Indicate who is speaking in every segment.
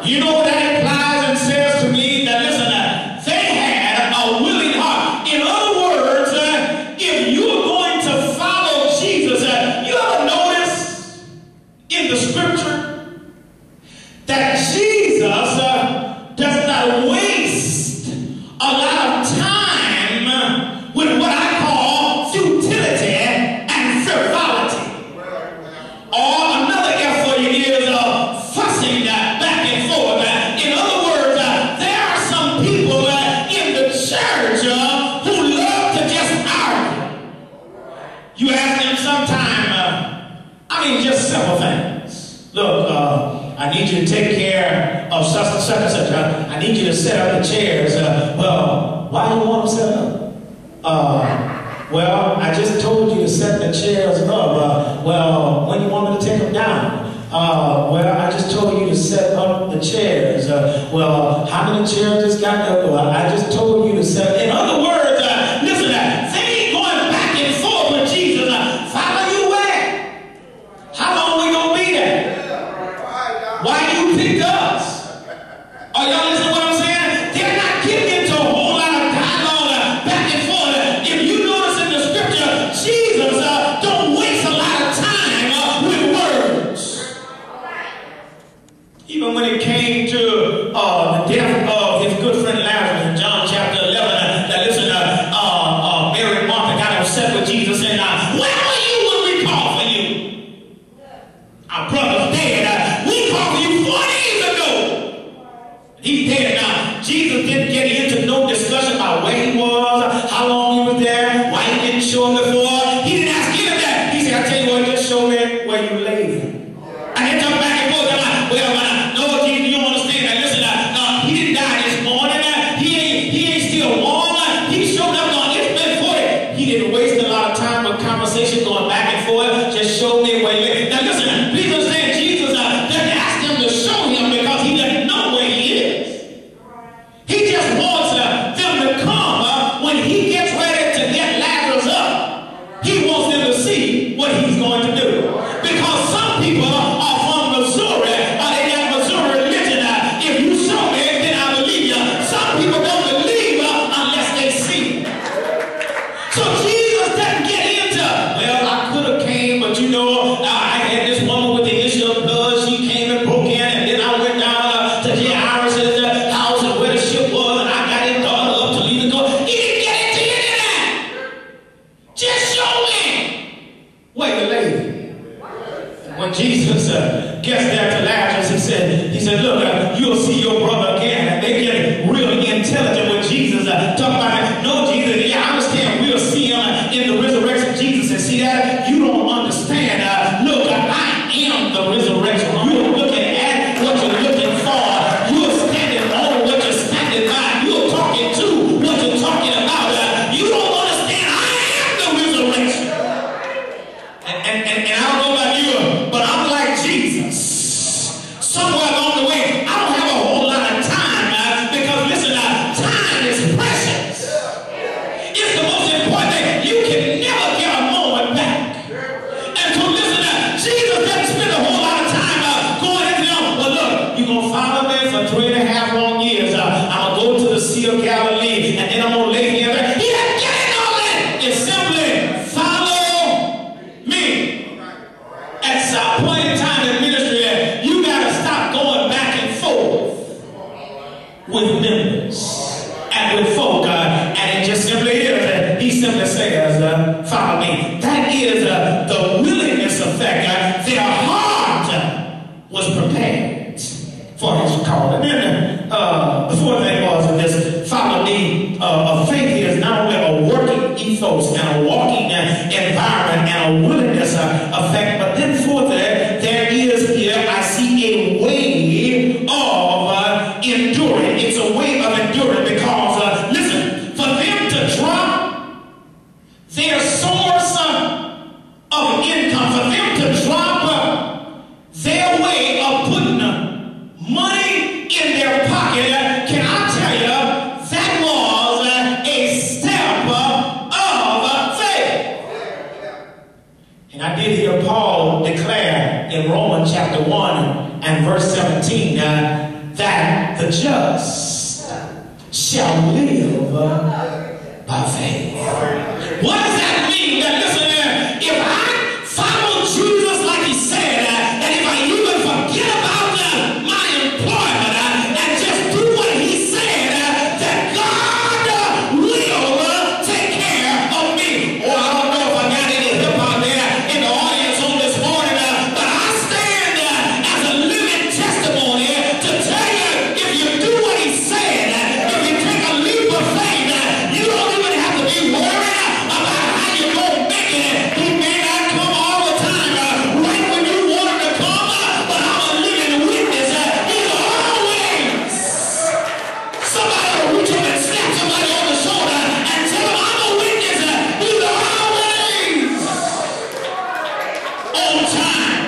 Speaker 1: You know what that implies and says to me? That listen, they had a willing heart. In other words, if you're going to follow Jesus, you ever notice in the scripture that Jesus does not waste a lot of time with what I call futility and frivolity. Or another F for you is fussing back and forth. In other words, there are some people in the church who love to just argue. You ask them sometime, just simple things. Look, I need you to take care of such and such and such. I need you to set up the chairs. Well, why do you want them set up? Well, I just told you to set the chairs up. Well, when you want me to take them down? Well, I just told you to set up the chairs. Well, how many chairs just got there? Well, I just told you to set. In other words, listen, they ain't going back and forth with Jesus. Follow you where? How long we gonna be there? Why you picked us? Are y'all listening to what I'm saying? They're not getting into a whole lot of dialogue back and forth. If you notice in the scripture, Jesus don't waste a lot of time with words. Even when it came to the death of his good friend Lazarus in John chapter 11, that listen, Mary and Martha got upset with Jesus and where were you when we called for you? Our brother's dead. We called for you 4 days ago. He's dead now. Jesus didn't get into no discussion about where he was, how long he was there, why he didn't show him before. He didn't ask any of that. He said, I tell you what, just show me where you laid him. And they come back and forth. Well, no, Jesus, you don't understand that. Listen, he didn't die this morning. He ain't still warm. He showed up on it's been 40. He didn't waste a lot of time with conversation going back and forth. Just show me where you laid him. Now listen, please understand, Jesus doesn't ask them to show him because he doesn't know where he is. He just wants them to come when he gets ready to get Lazarus up. He wants them to see what he's going to do. Because some people are from Missouri, they got Missouri religion. If you show me, then I believe you. Some people don't believe unless they see. So Jesus doesn't get into, well, I could have came, but I had this woman with the issue of blood. She came and broke in, and then I went down to Jairus' house and where the ship was, and I got his daughter up to leave the door. He didn't get into any of that. Just show me where you lay him. When Jesus gets there to Lazarus, he said, look, you'll see your brother again. And they get really intelligent with Jesus. Talk about, no, Jesus, yeah, I understand. We'll see him in the resurrection. Jesus said, see that? You don't understand. Look, I am the resurrection. You're looking at what you're looking for. You're standing on what you're standing by. You're talking to what you're talking about. You don't understand. I am the resurrection. And I don't know about you, but I'm like Jesus. Somewhere along the way, I don't have a whole lot of time because listen, time is precious. It's the most important thing. You can never get a moment back. And so listen, Jesus doesn't spend a whole lot of time going into them. Well, look, you're going to follow me for 3.5 long years. I'm going to go to the Sea of Galilee, and then I'm going to lay here. He doesn't get in all that. It's simply follow me. At some point in time in ministry, you got to stop going back and forth with members and with folk. And it just simply is. He simply says, follow me. That is the willingness effect. Their heart was prepared for his call. And then the fourth thing was this: follow me. Faith is not only a working ethos and a walking environment and a willingness effect, but then fourthly, there is here, I see a way of enduring. It's a way of enduring because, listen, for them to drop their source of income, for them to drop their way of putting money in their pocket, can I tell you, that was a step of faith. And I did hear Paul declare in Romans chapter 1 and verse 17 that that the just shall live by faith. What does that mean? That listen there, if I follow Jesus like he said, and if I even forget about my employment and just do what he said, that God will take care of me. Oh, I don't know if I got any hip out there in the audience on this morning, but I stand as a living testimony to tell you, if you do what he said, if you take a leap of faith, you don't even have to be worried about how you're going to make it. He may not come all the time right when you want him to come, but I'm a living witness. He's always. Somebody will reach up and slap somebody on the shoulder and tell them, I'm a witness. He's always on time.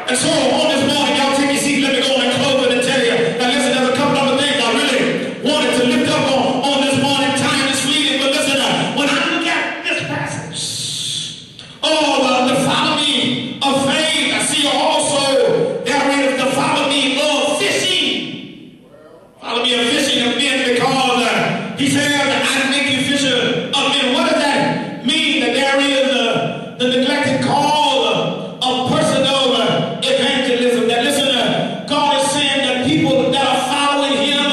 Speaker 1: And so on this morning, y'all take your seat. Let me go and close it and tell you. Now listen, there's a couple other things I really wanted to lift up on this morning. Time is fleeting, but listen, when I look at this passage, the follow me of faith, I see also there is the follow me of fishing. Follow me of fishing of men, because he says, I make you fisher of men. What does that mean? That there is the neglected call of personal evangelism. That listen, God is saying that people that are following him,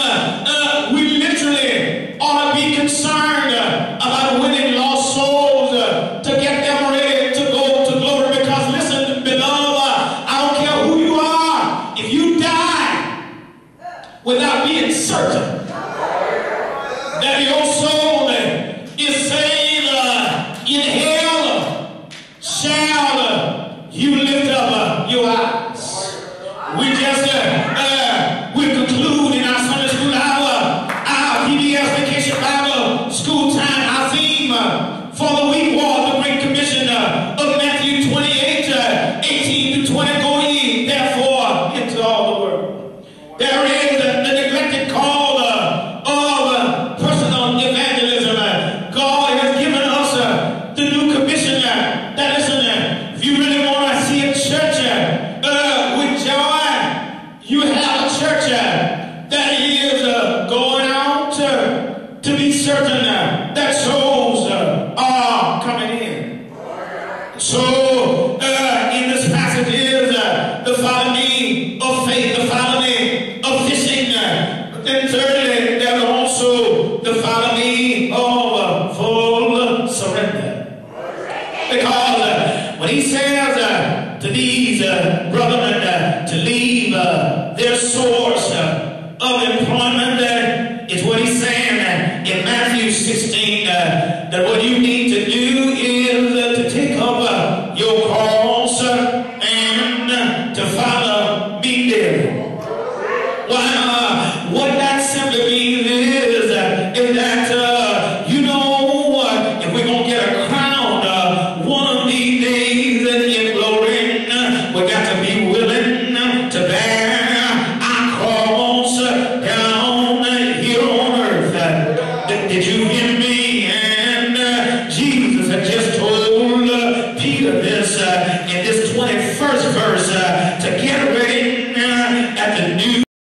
Speaker 1: we literally ought to be concerned about winning lost souls to get them ready to go to glory. Because listen, beloved, I don't care who you are, if you die without being certain that your soul is saved in hell, shall you lift up your eyes. We just we conclude in our Sunday school hour, our PBS Vacation Bible School time. Our theme for the week was the Great Commission of Matthew 28, 18 to 20. Go ye therefore into all the world. There is the neglected call of personal evangelism. God has given us the new commission. That listen, if you really want to see a church with joy, you have a church that is going out to be certain that souls are coming in. So in this passage is the follow me of faith, the follow me of fishing. But then thirdly, there's also the follow me of full surrender. Because when he says to these brethren to leave their source of employment, it's what he's saying in Matthew 16, that what you need to do is to take up your cross and to follow me there. Why?